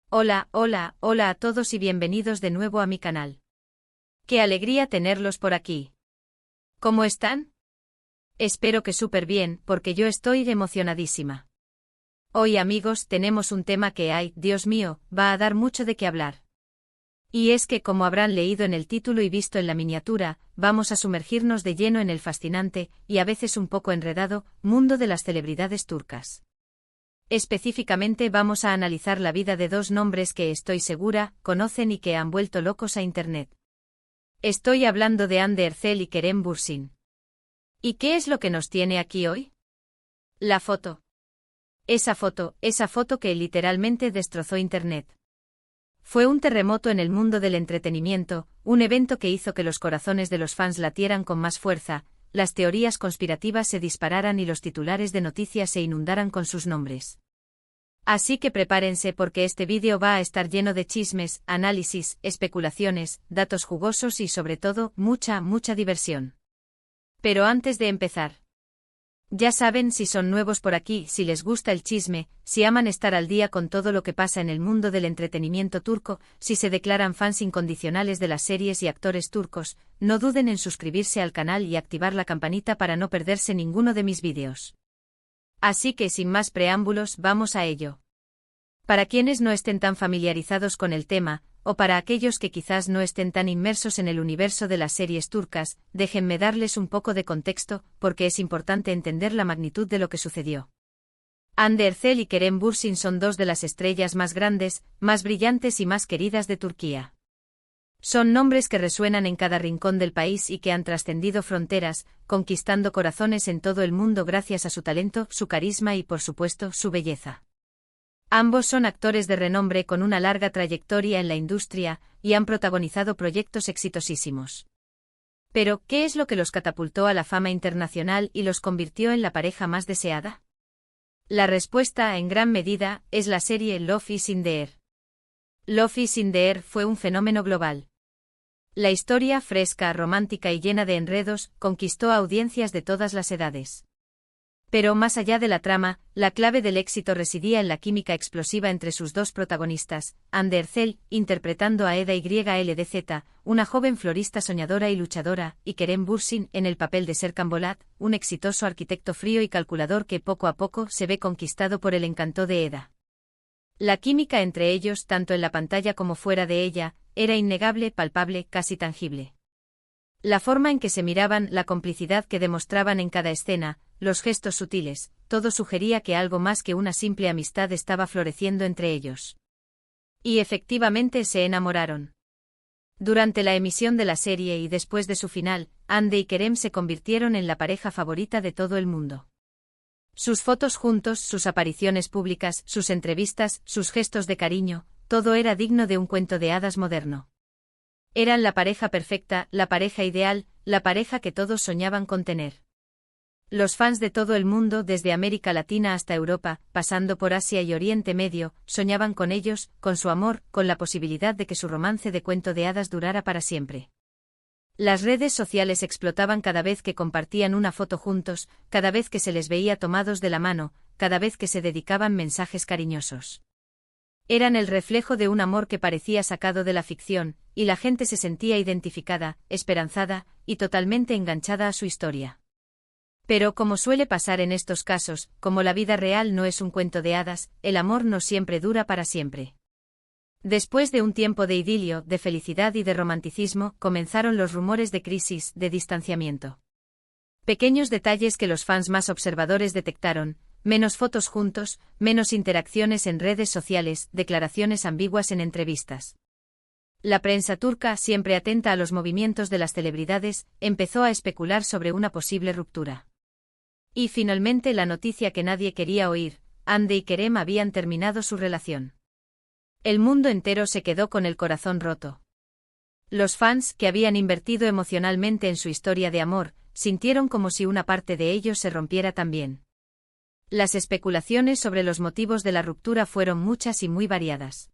Hola, hola, hola a todos y bienvenidos de nuevo a mi canal. ¡Qué alegría tenerlos por aquí! ¿Cómo están? Espero que súper bien, porque yo estoy emocionadísima. Hoy, amigos, tenemos un tema que, ay, Dios mío, va a dar mucho de qué hablar. Y es que, como habrán leído en el título y visto en la miniatura, vamos a sumergirnos de lleno en el fascinante, y a veces un poco enredado, mundo de las celebridades turcas. Específicamente vamos a analizar la vida de dos nombres que estoy segura, conocen y que han vuelto locos a Internet. Estoy hablando de Hande Erçel y Kerem Bürsin. ¿Y qué es lo que nos tiene aquí hoy? La foto. Esa foto que literalmente destrozó Internet. Fue un terremoto en el mundo del entretenimiento, un evento que hizo que los corazones de los fans latieran con más fuerza, las teorías conspirativas se dispararan y los titulares de noticias se inundaran con sus nombres. Así que prepárense porque este vídeo va a estar lleno de chismes, análisis, especulaciones, datos jugosos y sobre todo, mucha diversión. Pero antes de empezar, ya saben si son nuevos por aquí, si les gusta el chisme, si aman estar al día con todo lo que pasa en el mundo del entretenimiento turco, si se declaran fans incondicionales de las series y actores turcos, no duden en suscribirse al canal y activar la campanita para no perderse ninguno de mis vídeos. Así que sin más preámbulos, vamos a ello. Para quienes no estén tan familiarizados con el tema, o para aquellos que quizás no estén tan inmersos en el universo de las series turcas, déjenme darles un poco de contexto, porque es importante entender la magnitud de lo que sucedió. Hande Erçel y Kerem Bürsin son dos de las estrellas más grandes, más brillantes y más queridas de Turquía. Son nombres que resuenan en cada rincón del país y que han trascendido fronteras, conquistando corazones en todo el mundo gracias a su talento, su carisma y, por supuesto, su belleza. Ambos son actores de renombre con una larga trayectoria en la industria, y han protagonizado proyectos exitosísimos. Pero, ¿qué es lo que los catapultó a la fama internacional y los convirtió en la pareja más deseada? La respuesta, en gran medida, es la serie Love is in the Air. Love is in the Air fue un fenómeno global. La historia, fresca, romántica y llena de enredos, conquistó a audiencias de todas las edades. Pero más allá de la trama, la clave del éxito residía en la química explosiva entre sus dos protagonistas, Hande Erçel, interpretando a Eda YLDZ, una joven florista soñadora y luchadora, y Kerem Bürsin, en el papel de Serkan Bolat, un exitoso arquitecto frío y calculador que poco a poco se ve conquistado por el encanto de Eda. La química entre ellos, tanto en la pantalla como fuera de ella, era innegable, palpable, casi tangible. La forma en que se miraban, la complicidad que demostraban en cada escena, los gestos sutiles, todo sugería que algo más que una simple amistad estaba floreciendo entre ellos. Y efectivamente se enamoraron. Durante la emisión de la serie y después de su final, Hande y Kerem se convirtieron en la pareja favorita de todo el mundo. Sus fotos juntos, sus apariciones públicas, sus entrevistas, sus gestos de cariño, todo era digno de un cuento de hadas moderno. Eran la pareja perfecta, la pareja ideal, la pareja que todos soñaban con tener. Los fans de todo el mundo, desde América Latina hasta Europa, pasando por Asia y Oriente Medio, soñaban con ellos, con su amor, con la posibilidad de que su romance de cuento de hadas durara para siempre. Las redes sociales explotaban cada vez que compartían una foto juntos, cada vez que se les veía tomados de la mano, cada vez que se dedicaban mensajes cariñosos. Eran el reflejo de un amor que parecía sacado de la ficción, y la gente se sentía identificada, esperanzada, y totalmente enganchada a su historia. Pero como suele pasar en estos casos, como la vida real no es un cuento de hadas, el amor no siempre dura para siempre. Después de un tiempo de idilio, de felicidad y de romanticismo, comenzaron los rumores de crisis, de distanciamiento. Pequeños detalles que los fans más observadores detectaron: menos fotos juntos, menos interacciones en redes sociales, declaraciones ambiguas en entrevistas. La prensa turca, siempre atenta a los movimientos de las celebridades, empezó a especular sobre una posible ruptura. Y finalmente la noticia que nadie quería oír: Hande y Kerem habían terminado su relación. El mundo entero se quedó con el corazón roto. Los fans, que habían invertido emocionalmente en su historia de amor, sintieron como si una parte de ellos se rompiera también. Las especulaciones sobre los motivos de la ruptura fueron muchas y muy variadas.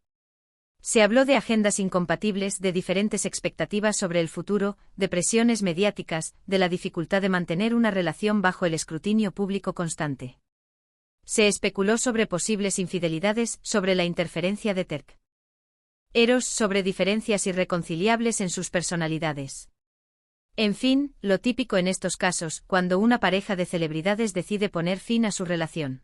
Se habló de agendas incompatibles, de diferentes expectativas sobre el futuro, de presiones mediáticas, de la dificultad de mantener una relación bajo el escrutinio público constante. Se especuló sobre posibles infidelidades, sobre la interferencia de Turk. Eros sobre diferencias irreconciliables en sus personalidades. En fin, lo típico en estos casos, cuando una pareja de celebridades decide poner fin a su relación.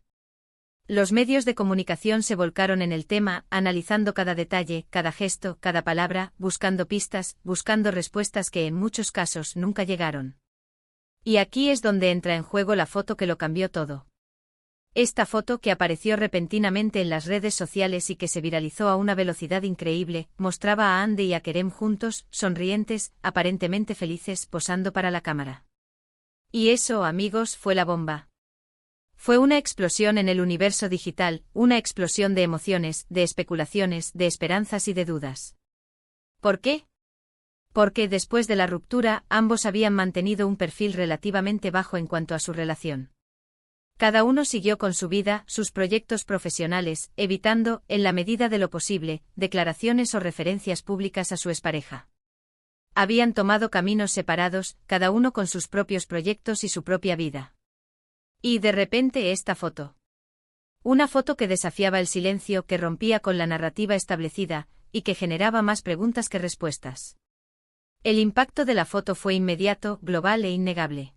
Los medios de comunicación se volcaron en el tema, analizando cada detalle, cada gesto, cada palabra, buscando pistas, buscando respuestas que en muchos casos nunca llegaron. Y aquí es donde entra en juego la foto que lo cambió todo. Esta foto, que apareció repentinamente en las redes sociales y que se viralizó a una velocidad increíble, mostraba a Andy y a Kerem juntos, sonrientes, aparentemente felices, posando para la cámara. Y eso, amigos, fue la bomba. Fue una explosión en el universo digital, una explosión de emociones, de especulaciones, de esperanzas y de dudas. ¿Por qué? Porque después de la ruptura, ambos habían mantenido un perfil relativamente bajo en cuanto a su relación. Cada uno siguió con su vida, sus proyectos profesionales, evitando, en la medida de lo posible, declaraciones o referencias públicas a su expareja. Habían tomado caminos separados, cada uno con sus propios proyectos y su propia vida. Y de repente esta foto. Una foto que desafiaba el silencio, que rompía con la narrativa establecida, y que generaba más preguntas que respuestas. El impacto de la foto fue inmediato, global e innegable.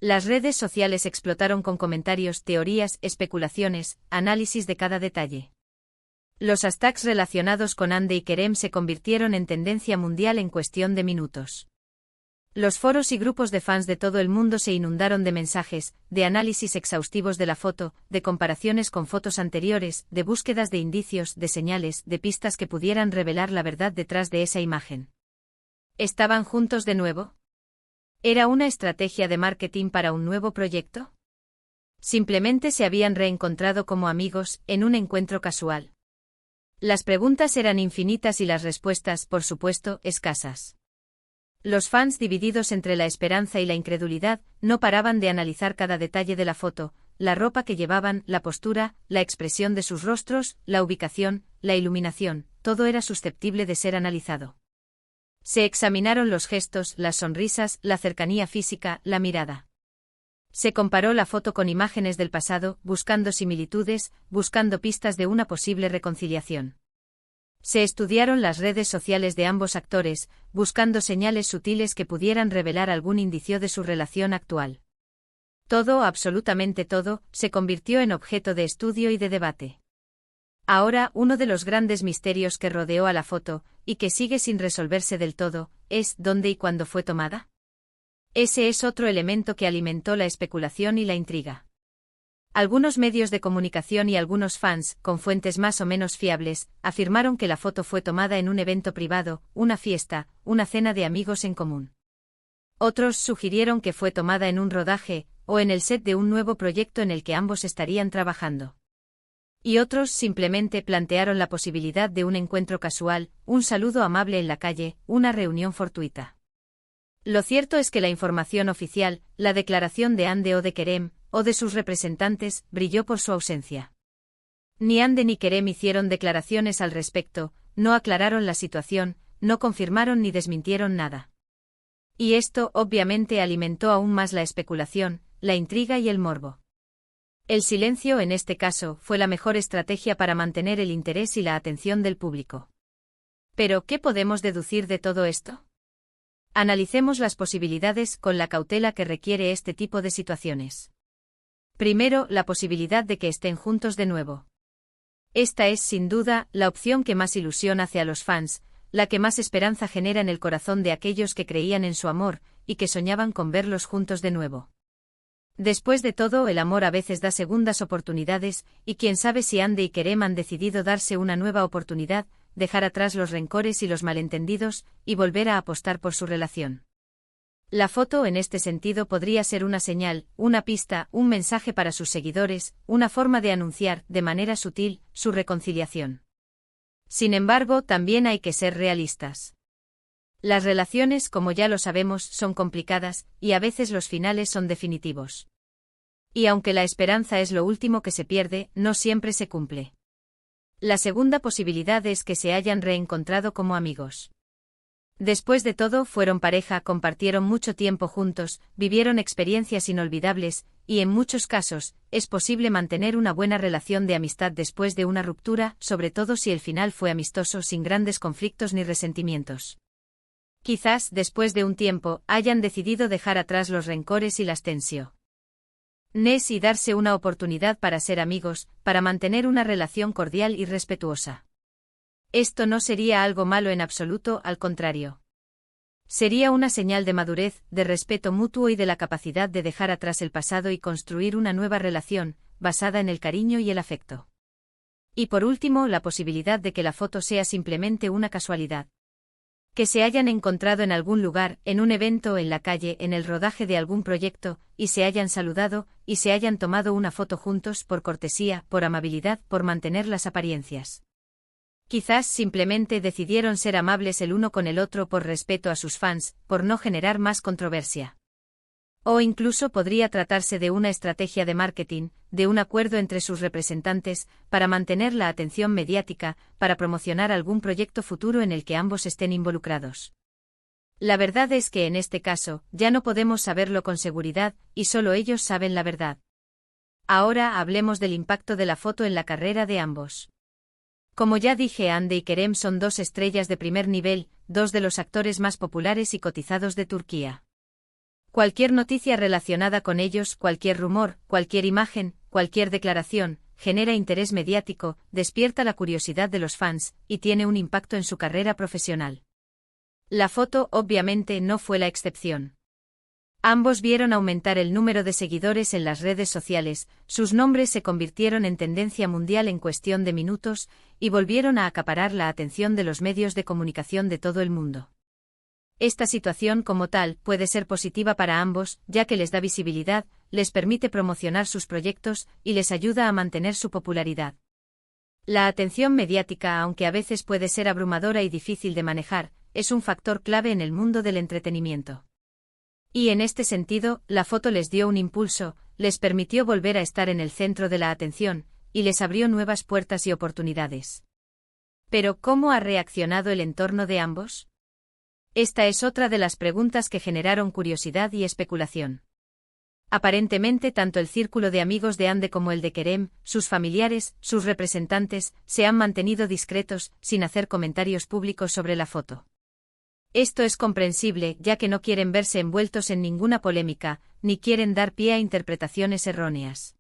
Las redes sociales explotaron con comentarios, teorías, especulaciones, análisis de cada detalle. Los hashtags relacionados con Andy y Kerem se convirtieron en tendencia mundial en cuestión de minutos. Los foros y grupos de fans de todo el mundo se inundaron de mensajes, de análisis exhaustivos de la foto, de comparaciones con fotos anteriores, de búsquedas de indicios, de señales, de pistas que pudieran revelar la verdad detrás de esa imagen. ¿Estaban juntos de nuevo? ¿Era una estrategia de marketing para un nuevo proyecto? Simplemente se habían reencontrado como amigos, en un encuentro casual. Las preguntas eran infinitas y las respuestas, por supuesto, escasas. Los fans, divididos entre la esperanza y la incredulidad, no paraban de analizar cada detalle de la foto, la ropa que llevaban, la postura, la expresión de sus rostros, la ubicación, la iluminación, todo era susceptible de ser analizado. Se examinaron los gestos, las sonrisas, la cercanía física, la mirada. Se comparó la foto con imágenes del pasado, buscando similitudes, buscando pistas de una posible reconciliación. Se estudiaron las redes sociales de ambos actores, buscando señales sutiles que pudieran revelar algún indicio de su relación actual. Todo, absolutamente todo, se convirtió en objeto de estudio y de debate. Ahora, uno de los grandes misterios que rodeó a la foto, y que sigue sin resolverse del todo, es ¿dónde y cuándo fue tomada? Ese es otro elemento que alimentó la especulación y la intriga. Algunos medios de comunicación y algunos fans, con fuentes más o menos fiables, afirmaron que la foto fue tomada en un evento privado, una fiesta, una cena de amigos en común. Otros sugirieron que fue tomada en un rodaje, o en el set de un nuevo proyecto en el que ambos estarían trabajando. Y otros simplemente plantearon la posibilidad de un encuentro casual, un saludo amable en la calle, una reunión fortuita. Lo cierto es que la información oficial, la declaración de Andy o de Kerem, o de sus representantes, brilló por su ausencia. Ni Andy ni Kerem hicieron declaraciones al respecto, no aclararon la situación, no confirmaron ni desmintieron nada. Y esto, obviamente, alimentó aún más la especulación, la intriga y el morbo. El silencio, en este caso, fue la mejor estrategia para mantener el interés y la atención del público. Pero, ¿qué podemos deducir de todo esto? Analicemos las posibilidades con la cautela que requiere este tipo de situaciones. Primero, la posibilidad de que estén juntos de nuevo. Esta es, sin duda, la opción que más ilusión hace a los fans, la que más esperanza genera en el corazón de aquellos que creían en su amor, y que soñaban con verlos juntos de nuevo. Después de todo, el amor a veces da segundas oportunidades, y quién sabe si Andy y Kerem han decidido darse una nueva oportunidad, dejar atrás los rencores y los malentendidos, y volver a apostar por su relación. La foto en este sentido podría ser una señal, una pista, un mensaje para sus seguidores, una forma de anunciar, de manera sutil, su reconciliación. Sin embargo, también hay que ser realistas. Las relaciones, como ya lo sabemos, son complicadas, y a veces los finales son definitivos. Y aunque la esperanza es lo último que se pierde, no siempre se cumple. La segunda posibilidad es que se hayan reencontrado como amigos. Después de todo, fueron pareja, compartieron mucho tiempo juntos, vivieron experiencias inolvidables, y en muchos casos, es posible mantener una buena relación de amistad después de una ruptura, sobre todo si el final fue amistoso sin grandes conflictos ni resentimientos. Quizás, después de un tiempo, hayan decidido dejar atrás los rencores y las tensiones y darse una oportunidad para ser amigos, para mantener una relación cordial y respetuosa. Esto no sería algo malo en absoluto, al contrario. Sería una señal de madurez, de respeto mutuo y de la capacidad de dejar atrás el pasado y construir una nueva relación, basada en el cariño y el afecto. Y por último, la posibilidad de que la foto sea simplemente una casualidad. Que se hayan encontrado en algún lugar, en un evento o en la calle, en el rodaje de algún proyecto, y se hayan saludado, y se hayan tomado una foto juntos por cortesía, por amabilidad, por mantener las apariencias. Quizás simplemente decidieron ser amables el uno con el otro por respeto a sus fans, por no generar más controversia. O incluso podría tratarse de una estrategia de marketing, de un acuerdo entre sus representantes, para mantener la atención mediática, para promocionar algún proyecto futuro en el que ambos estén involucrados. La verdad es que en este caso, ya no podemos saberlo con seguridad, y solo ellos saben la verdad. Ahora hablemos del impacto de la foto en la carrera de ambos. Como ya dije, Hande y Kerem son dos estrellas de primer nivel, dos de los actores más populares y cotizados de Turquía. Cualquier noticia relacionada con ellos, cualquier rumor, cualquier imagen, cualquier declaración, genera interés mediático, despierta la curiosidad de los fans, y tiene un impacto en su carrera profesional. La foto, obviamente, no fue la excepción. Ambos vieron aumentar el número de seguidores en las redes sociales, sus nombres se convirtieron en tendencia mundial en cuestión de minutos, y volvieron a acaparar la atención de los medios de comunicación de todo el mundo. Esta situación como tal puede ser positiva para ambos, ya que les da visibilidad, les permite promocionar sus proyectos, y les ayuda a mantener su popularidad. La atención mediática, aunque a veces puede ser abrumadora y difícil de manejar, es un factor clave en el mundo del entretenimiento. Y en este sentido, la foto les dio un impulso, les permitió volver a estar en el centro de la atención, y les abrió nuevas puertas y oportunidades. Pero, ¿cómo ha reaccionado el entorno de ambos? Esta es otra de las preguntas que generaron curiosidad y especulación. Aparentemente, tanto el círculo de amigos de Hande como el de Kerem, sus familiares, sus representantes, se han mantenido discretos, sin hacer comentarios públicos sobre la foto. Esto es comprensible, ya que no quieren verse envueltos en ninguna polémica, ni quieren dar pie a interpretaciones erróneas.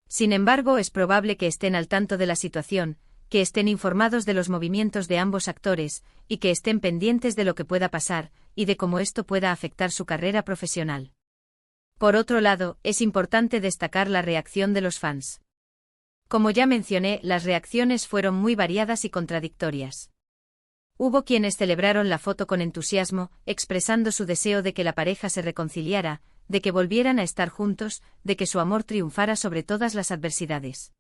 Sin embargo, es probable que estén al tanto de la situación, que estén informados de los movimientos de ambos actores, y que estén pendientes de lo que pueda pasar, y de cómo esto pueda afectar su carrera profesional. Por otro lado, es importante destacar la reacción de los fans. Como ya mencioné, las reacciones fueron muy variadas y contradictorias. Hubo quienes celebraron la foto con entusiasmo, expresando su deseo de que la pareja se reconciliara, de que volvieran a estar juntos, de que su amor triunfara sobre todas las adversidades.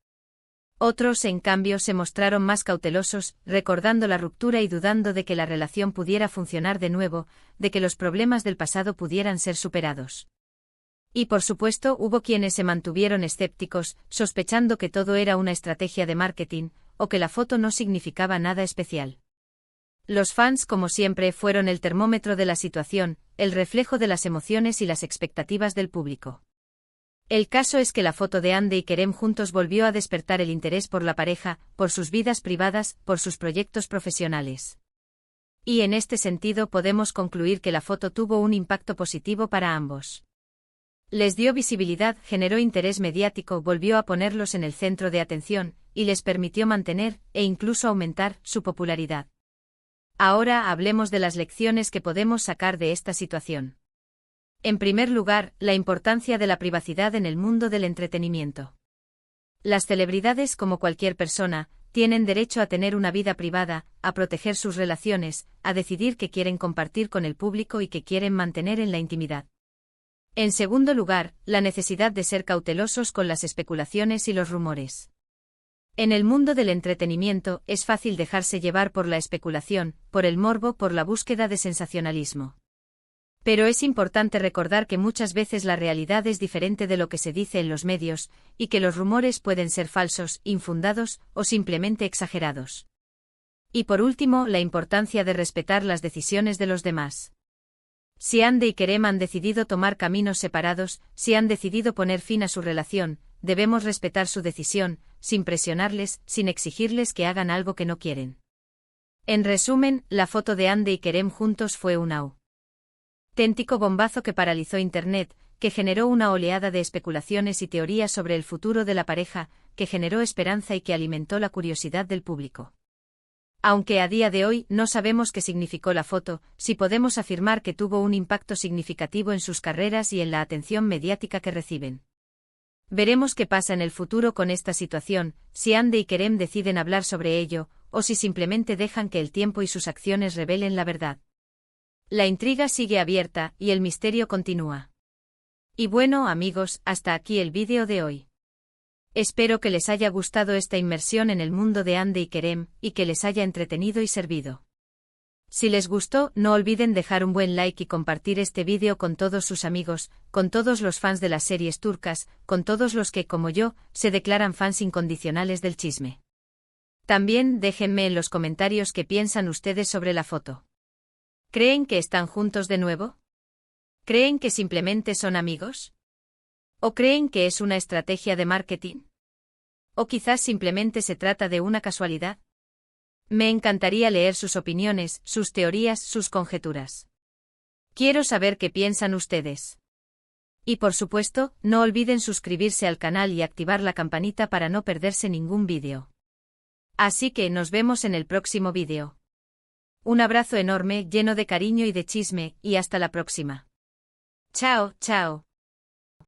Otros, en cambio, se mostraron más cautelosos, recordando la ruptura y dudando de que la relación pudiera funcionar de nuevo, de que los problemas del pasado pudieran ser superados. Y por supuesto, hubo quienes se mantuvieron escépticos, sospechando que todo era una estrategia de marketing, o que la foto no significaba nada especial. Los fans, como siempre, fueron el termómetro de la situación, el reflejo de las emociones y las expectativas del público. El caso es que la foto de Hande y Kerem juntos volvió a despertar el interés por la pareja, por sus vidas privadas, por sus proyectos profesionales. Y en este sentido podemos concluir que la foto tuvo un impacto positivo para ambos. Les dio visibilidad, generó interés mediático, volvió a ponerlos en el centro de atención, y les permitió mantener, e incluso aumentar, su popularidad. Ahora hablemos de las lecciones que podemos sacar de esta situación. En primer lugar, la importancia de la privacidad en el mundo del entretenimiento. Las celebridades, como cualquier persona, tienen derecho a tener una vida privada, a proteger sus relaciones, a decidir qué quieren compartir con el público y qué quieren mantener en la intimidad. En segundo lugar, la necesidad de ser cautelosos con las especulaciones y los rumores. En el mundo del entretenimiento, es fácil dejarse llevar por la especulación, por el morbo, por la búsqueda de sensacionalismo. Pero es importante recordar que muchas veces la realidad es diferente de lo que se dice en los medios, y que los rumores pueden ser falsos, infundados, o simplemente exagerados. Y por último, la importancia de respetar las decisiones de los demás. Si Andy y Kerem han decidido tomar caminos separados, si han decidido poner fin a su relación, debemos respetar su decisión, sin presionarles, sin exigirles que hagan algo que no quieren. En resumen, la foto de Andy y Kerem juntos fue un auténtico bombazo que paralizó Internet, que generó una oleada de especulaciones y teorías sobre el futuro de la pareja, que generó esperanza y que alimentó la curiosidad del público. Aunque a día de hoy no sabemos qué significó la foto, sí podemos afirmar que tuvo un impacto significativo en sus carreras y en la atención mediática que reciben. Veremos qué pasa en el futuro con esta situación, si Andy y Kerem deciden hablar sobre ello, o si simplemente dejan que el tiempo y sus acciones revelen la verdad. La intriga sigue abierta, y el misterio continúa. Y bueno, amigos, hasta aquí el vídeo de hoy. Espero que les haya gustado esta inmersión en el mundo de Andy y Kerem, y que les haya entretenido y servido. Si les gustó, no olviden dejar un buen like y compartir este vídeo con todos sus amigos, con todos los fans de las series turcas, con todos los que, como yo, se declaran fans incondicionales del chisme. También déjenme en los comentarios qué piensan ustedes sobre la foto. ¿Creen que están juntos de nuevo? ¿Creen que simplemente son amigos? ¿O creen que es una estrategia de marketing? ¿O quizás simplemente se trata de una casualidad? Me encantaría leer sus opiniones, sus teorías, sus conjeturas. Quiero saber qué piensan ustedes. Y por supuesto, no olviden suscribirse al canal y activar la campanita para no perderse ningún vídeo. Así que nos vemos en el próximo vídeo. Un abrazo enorme, lleno de cariño y de chisme, y hasta la próxima. Chao, chao.